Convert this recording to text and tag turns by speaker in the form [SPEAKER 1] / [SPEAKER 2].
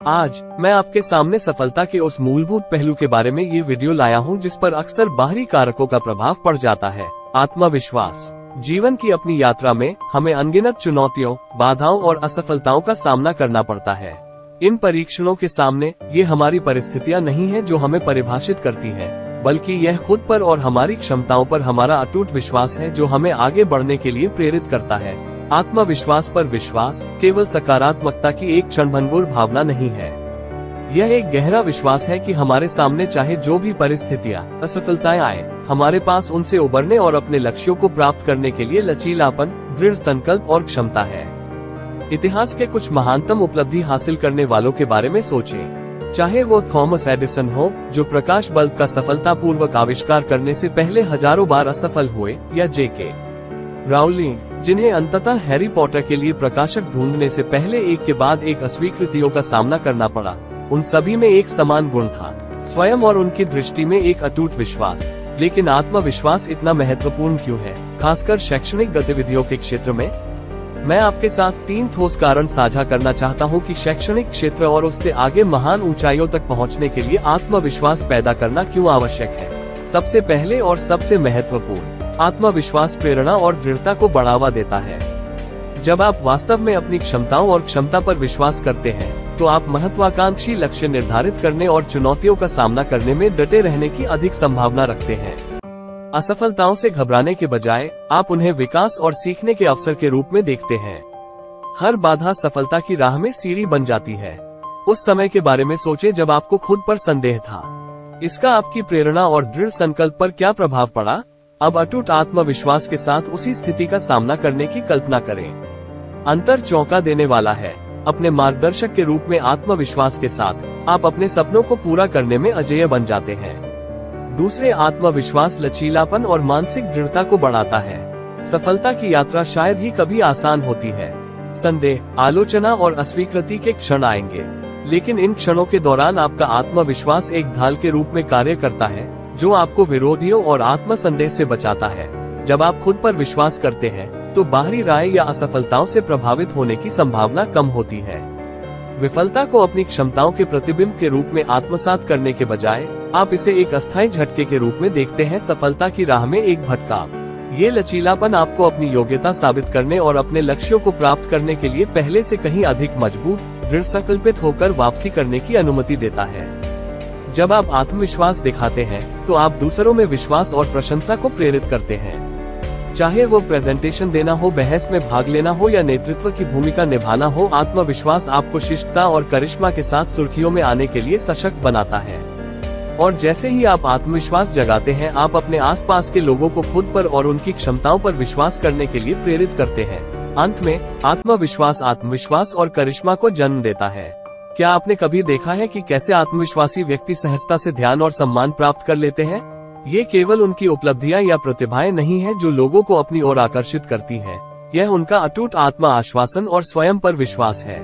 [SPEAKER 1] आज मैं आपके सामने सफलता के उस मूलभूत पहलू के बारे में ये वीडियो लाया हूँ जिस पर अक्सर बाहरी कारकों का प्रभाव पड़ जाता है, आत्मविश्वास। जीवन की अपनी यात्रा में हमें अनगिनत चुनौतियों, बाधाओं और असफलताओं का सामना करना पड़ता है। इन परीक्षणों के सामने ये हमारी परिस्थितियाँ नहीं है जो हमें परिभाषित करती है, बल्कि यह खुद पर और हमारी क्षमताओं पर हमारा अटूट विश्वास है जो हमें आगे बढ़ने के लिए प्रेरित करता है। आत्मविश्वास पर विश्वास केवल सकारात्मकता की एक क्षणभंगुर भावना नहीं है। यह एक गहरा विश्वास है कि हमारे सामने चाहे जो भी परिस्थितियां, असफलताएं आए, हमारे पास उनसे उबरने और अपने लक्ष्यों को प्राप्त करने के लिए लचीलापन, दृढ़ संकल्प और क्षमता है। इतिहास के कुछ महानतम उपलब्धि हासिल करने वालों के बारे में सोचें। चाहे वो थॉमस एडिसन हो, जो प्रकाश बल्ब का सफलतापूर्वक आविष्कार करने से पहले हजारों बार असफल हुए, या जेके राउलिंग, जिन्हें अंततः हैरी पॉटर के लिए प्रकाशक ढूंढने से पहले एक के बाद एक अस्वीकृतियों का सामना करना पड़ा। उन सभी में एक समान गुण था, स्वयं और उनकी दृष्टि में एक अटूट विश्वास। लेकिन आत्मविश्वास इतना महत्वपूर्ण क्यों है, खासकर शैक्षणिक गतिविधियों के क्षेत्र में? मैं आपके साथ 3 ठोस कारण साझा करना चाहता हूं कि शैक्षणिक क्षेत्र और उससे आगे महान ऊंचाइयों तक पहुंचने के लिए आत्मविश्वास पैदा करना क्यों आवश्यक है। सबसे पहले और सबसे महत्वपूर्ण, आत्मविश्वास प्रेरणा और दृढ़ता को बढ़ावा देता है। जब आप वास्तव में अपनी क्षमताओं और क्षमता पर विश्वास करते हैं, तो आप महत्वाकांक्षी लक्ष्य निर्धारित करने और चुनौतियों का सामना करने में डटे रहने की अधिक संभावना रखते हैं। असफलताओं से घबराने के बजाय आप उन्हें विकास और सीखने के अवसर के रूप में देखते हैं। हर बाधा सफलता की राह में सीढ़ी बन जाती है। उस समय के बारे में सोचें जब आपको खुद पर संदेह था। इसका आपकी प्रेरणा और दृढ़ संकल्प पर क्या प्रभाव पड़ा? अब अटूट आत्मविश्वास के साथ उसी स्थिति का सामना करने की कल्पना करें। अंतर चौंका देने वाला है। अपने मार्गदर्शक के रूप में आत्मविश्वास के साथ आप अपने सपनों को पूरा करने में अजेय बन जाते हैं। दूसरे, आत्मविश्वास लचीलापन और मानसिक दृढ़ता को बढ़ाता है। सफलता की यात्रा शायद ही कभी आसान होती है। संदेह, आलोचना और अस्वीकृति के क्षण आएंगे, लेकिन इन क्षणों के दौरान आपका आत्मविश्वास एक ढाल के रूप में कार्य करता है जो आपको विरोधियों और आत्मसंदेह से बचाता है। जब आप खुद पर विश्वास करते हैं, तो बाहरी राय या असफलताओं से प्रभावित होने की संभावना कम होती है। विफलता को अपनी क्षमताओं के प्रतिबिंब के रूप में आत्मसात करने के बजाय आप इसे एक अस्थायी झटके के रूप में देखते हैं, सफलता की राह में एक भटकाव। ये लचीलापन आपको अपनी योग्यता साबित करने और अपने लक्ष्यों को प्राप्त करने के लिए पहले से कहीं अधिक मजबूत, दृढ़ संकल्पित होकर वापसी करने की अनुमति देता है। जब आप आत्मविश्वास दिखाते हैं, तो आप दूसरों में विश्वास और प्रशंसा को प्रेरित करते हैं। चाहे वो प्रेजेंटेशन देना हो, बहस में भाग लेना हो या नेतृत्व की भूमिका निभाना हो, आत्मविश्वास आपको शिष्टता और करिश्मा के साथ सुर्खियों में आने के लिए सशक्त बनाता है। और जैसे ही आप आत्मविश्वास जगाते हैं, आप अपने आसपास के लोगों को खुद पर और उनकी क्षमताओं पर विश्वास करने के लिए प्रेरित करते हैं। अंत में, आत्मविश्वास आत्मविश्वास और करिश्मा को जन्म देता है। क्या आपने कभी देखा है कि कैसे आत्मविश्वासी व्यक्ति सहजता से ध्यान और सम्मान प्राप्त कर लेते हैं? ये केवल उनकी उपलब्धियां या प्रतिभाएं नहीं है जो लोगों को अपनी ओर आकर्षित करती है, यह उनका अटूट आत्म आश्वासन और स्वयं पर विश्वास है।